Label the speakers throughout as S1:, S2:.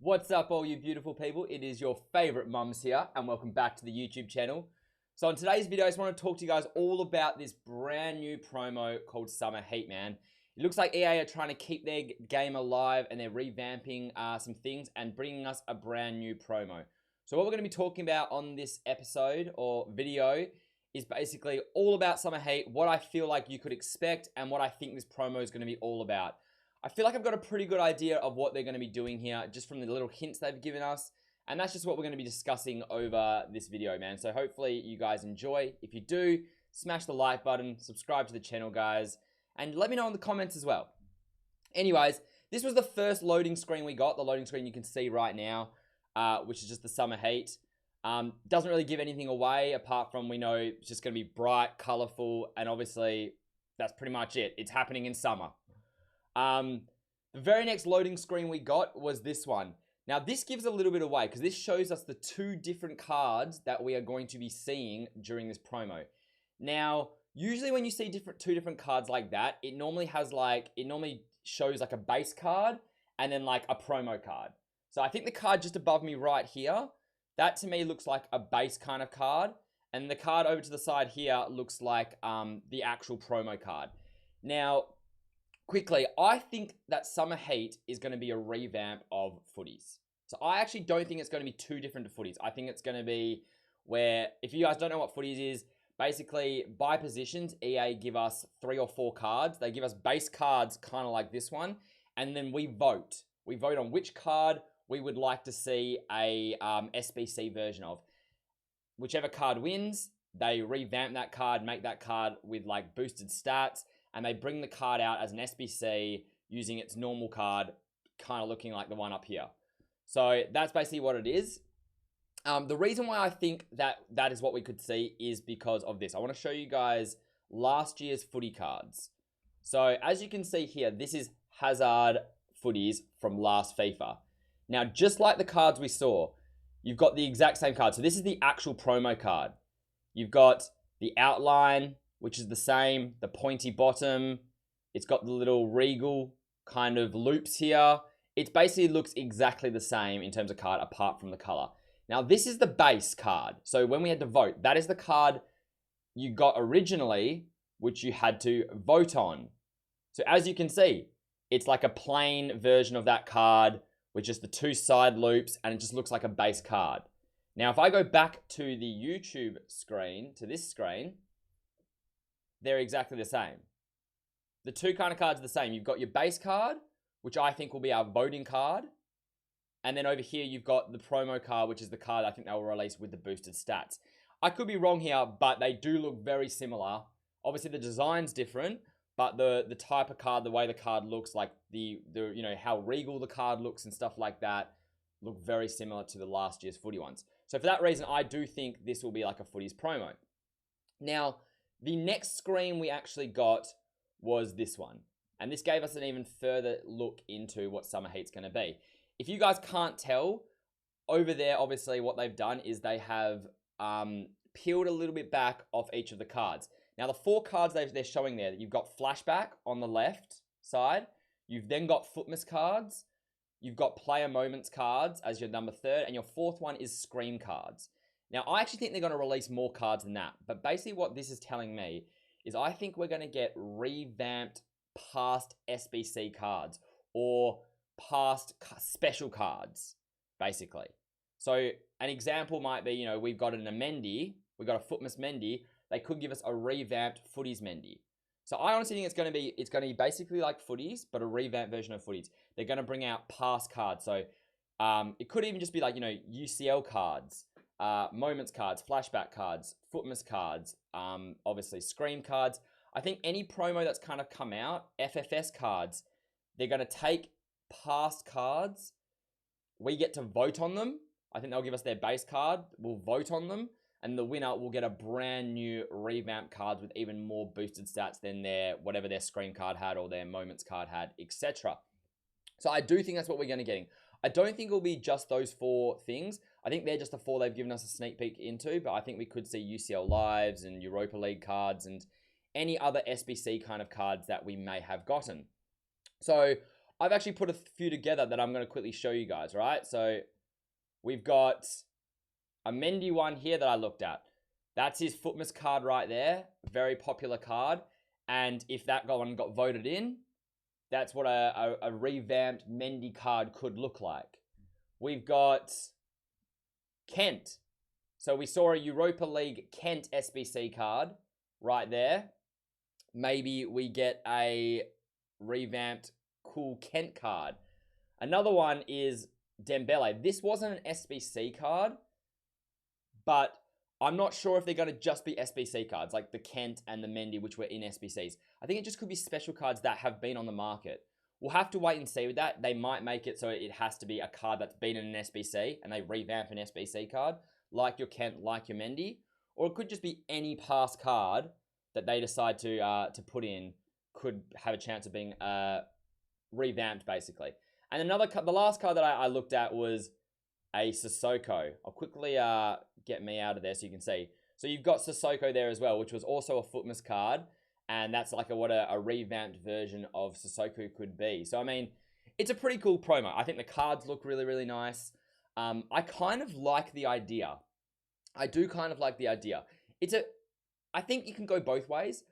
S1: What's up, all you beautiful people? It is your favorite mums here, and welcome back to the YouTube channel. So in today's video, I just want to talk to you guys all about this brand new promo called Summer Heat, man. It looks like EA are trying to keep their game alive, and they're revamping some things and bringing us a brand new promo. So what we're going to be talking about on this episode or video is basically all about Summer Heat, what I feel like you could expect, and what I think this promo is going to be all about. I feel like I've got a pretty good idea of what they're going to be doing here, just from the little hints they've given us. And that's just what we're going to be discussing over this video, man. So hopefully you guys enjoy. If you do, smash the like button, subscribe to the channel, guys, and let me know in the comments as well. Anyways, this was the first loading screen we got, the loading screen you can see right now, which is just the Summer Heat. Doesn't really give anything away, apart from we know it's just going to be bright, colorful, and obviously that's pretty much it. It's happening in summer. The very next loading screen we got was this one. Now, this gives a little bit away because this shows us the two different cards that we are going to be seeing during this promo. Now, usually when you see two different cards like that, it normally shows like a base card and then like a promo card. So I think the card just above me right here, that to me looks like a base kind of card. And the card over to the side here looks like the actual promo card. Now, quickly, I think that Summer Heat is going to be a revamp of footies. So I actually don't think it's going to be too different to footies. I think it's going to be where, if you guys don't know what footies is, basically by positions, EA give us 3 or 4 cards. They give us base cards kind of like this one, and then we vote. We vote on which card we would like to see a SBC version of. Whichever card wins, they revamp that card, make that card with like boosted stats, and they bring the card out as an SBC using its normal card, kind of looking like the one up here. So that's basically what it is. The reason why I think that is what we could see is because of this. I want to show you guys last year's footy cards. So as you can see here, this is Hazard footies from last FIFA. Now, just like the cards we saw, you've got the exact same card. So this is the actual promo card. You've got the outline, which is the same, the pointy bottom. It's got the little regal kind of loops here. It basically looks exactly the same in terms of card, apart from the color. Now, this is the base card. So when we had to vote, that is the card you got originally, which you had to vote on. So as you can see, it's like a plain version of that card with just the 2 side loops, and it just looks like a base card. Now, if I go back to the YouTube screen, to this screen, they're exactly the same. The 2 kind of cards are the same. You've got your base card, which I think will be our voting card. And then over here, you've got the promo card, which is the card I think they will release with the boosted stats. I could be wrong here, but they do look very similar. Obviously, the design's different, but the type of card, the way the card looks, like the you know, how regal the card looks and stuff like that, look very similar to the last year's footy ones. So for that reason, I do think this will be like a footies promo. Now, the next screen we actually got was this one. And this gave us an even further look into what Summer Heat's going to be. If you guys can't tell, over there, obviously, what they've done is they have peeled a little bit back off each of the cards. Now, the 4 cards they're showing there, you've got Flashback on the left side. You've then got Footmas cards. You've got Player Moments cards as your number 3rd. And your 4th one is Scream cards. Now, I actually think they're going to release more cards than that. But basically what this is telling me is I think we're going to get revamped past SBC cards or past special cards, basically. So an example might be, you know, we've got an Mendy, we've got a Footmas Mendy. They could give us a revamped Footies Mendy. So I honestly think it's going to be basically like footies, but a revamped version of footies. They're going to bring out past cards. So it could even just be like, you know, UCL cards, moments cards, flashback cards, Footmas cards, obviously Scream cards. I think any promo that's kind of come out, FFS cards, they're going to take past cards. We get to vote on them. I think they'll give us their base card. We'll vote on them. And the winner will get a brand new revamped cards with even more boosted stats than whatever their Scream card had or their moments card had, etc. So I do think that's what we're going to get. I don't think it'll be just those 4 things. I think they're just the 4 they've given us a sneak peek into, but I think we could see UCL Lives and Europa League cards and any other SBC kind of cards that we may have gotten. So I've actually put a few together that I'm going to quickly show you guys, right? So we've got a Mendy one here that I looked at. That's his Footmas card right there. Very popular card. And if that one got voted in, that's what a revamped Mendy card could look like. We've got Kent. So we saw a Europa League Kent SBC card right there. Maybe we get a revamped cool Kent card. Another one is Dembele. This wasn't an SBC card, but I'm not sure if they're going to just be SBC cards, like the Kent and the Mendy, which were in SBCs. I think it just could be special cards that have been on the market. We'll have to wait and see with that. They might make it so it has to be a card that's been in an SBC, and they revamp an SBC card, like your Kent, like your Mendy. Or it could just be any past card that they decide to put in could have a chance of being revamped, basically. And the last card that I looked at was a Sissoko. I'll quickly get me out of there so you can see. So you've got Sissoko there as well, which was also a Footmas card. And that's like what a revamped version of Sissoko could be. So, I mean, it's a pretty cool promo. I think the cards look really, really nice. I kind of like the idea. I do kind of like the idea. I think you can go both ways.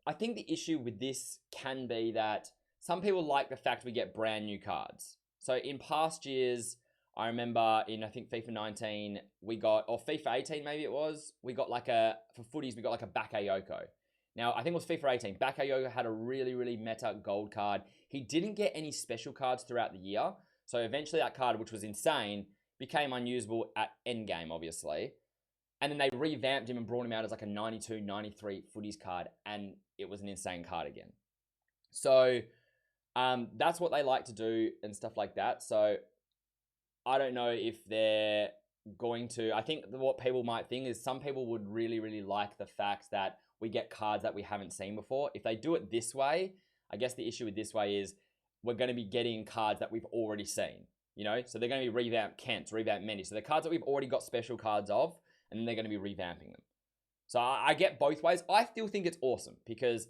S1: I think the issue with this can be that some people like the fact we get brand new cards. So in past years, I remember in, I think, FIFA 19, we got, or FIFA 18 maybe it was, we got like for footies, we got like a Bakayoko. Now, I think it was FIFA 18. Bakayoko had a really, really meta gold card. He didn't get any special cards throughout the year. So eventually that card, which was insane, became unusable at endgame, obviously. And then they revamped him and brought him out as like a 92, 93 footies card. And it was an insane card again. So that's what they like to do and stuff like that. So I don't know if they're going to... I think what people might think is some people would really, really like the fact that we get cards that we haven't seen before. If they do it this way, I guess the issue with this way is we're going to be getting cards that we've already seen, you know? So they're going to be revamped Kents, revamped Mendy. So the cards that we've already got special cards of, and then they're going to be revamping them. So I get both ways. I still think it's awesome because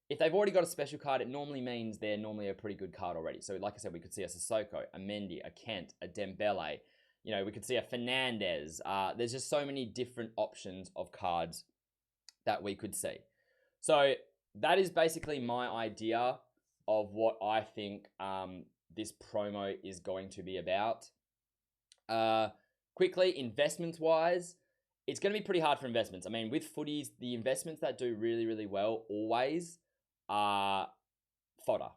S1: if they've already got a special card, it normally means they're normally a pretty good card already. So like I said, we could see a Sissoko, a Mendy, a Kent, a Dembele. You know, we could see a Fernandez. There's just so many different options of cards that we could see. So that is basically my idea of what I think this promo is going to be about. Quickly, investments-wise, it's going to be pretty hard for investments. I mean, with footies, the investments that do really, really well always are fodder,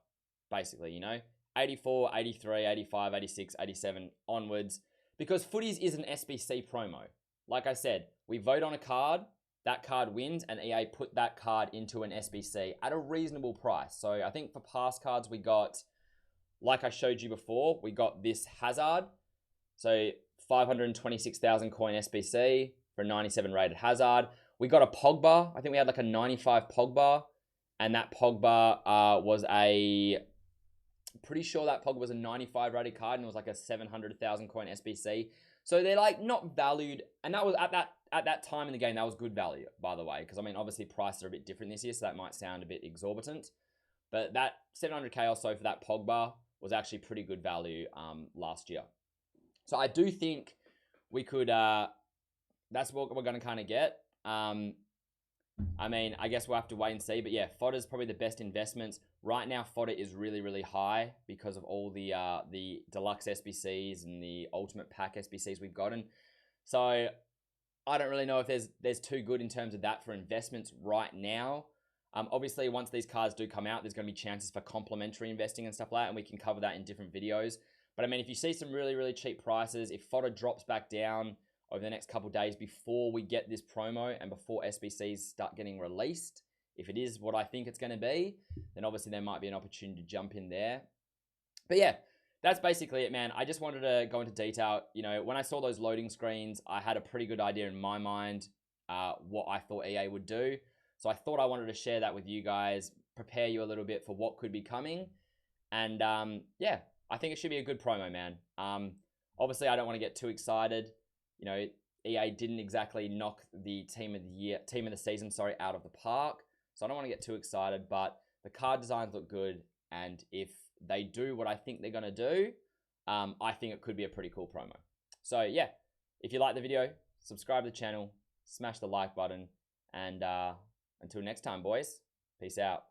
S1: basically, you know? 84, 83, 85, 86, 87 onwards. Because footies is an SBC promo. Like I said, we vote on a card, that card wins, and EA put that card into an SBC at a reasonable price. So I think for past cards, we got, like I showed you before, we got this Hazard. So 526,000 coin SBC for a 97 rated Hazard. We got a Pogba. I think we had like a 95 Pogba. And that Pogba was pretty sure that Pogba was a 95 rated card and it was like a 700,000 coin SBC. So they're like not valued. And that was at that time in the game, that was good value, by the way. Because I mean, obviously prices are a bit different this year, so that might sound a bit exorbitant. But that 700k or so for that Pogba was actually pretty good value last year. So I do think we could, that's what we're going to kind of get. I mean, I guess we'll have to wait and see. But yeah, fodder's probably the best investments. Right now, fodder is really, really high because of all the deluxe SBCs and the ultimate pack SBCs we've gotten. So I don't really know if there's too good in terms of that for investments right now. Obviously, once these cards do come out, there's going to be chances for complimentary investing and stuff like that, and we can cover that in different videos. But I mean, if you see some really, really cheap prices, if fodder drops back down over the next couple of days before we get this promo and before SBCs start getting released, if it is what I think it's going to be, then obviously there might be an opportunity to jump in there. But yeah, that's basically it, man. I just wanted to go into detail. You know, when I saw those loading screens, I had a pretty good idea in my mind what I thought EA would do. So I thought I wanted to share that with you guys, prepare you a little bit for what could be coming. And yeah, I think it should be a good promo, man. Obviously, I don't want to get too excited. You know, EA didn't exactly knock the team of the season, out of the park. So I don't want to get too excited, but the card designs look good. And if they do what I think they're going to do, I think it could be a pretty cool promo. So yeah, if you like the video, subscribe to the channel, smash the like button, and until next time, boys, peace out.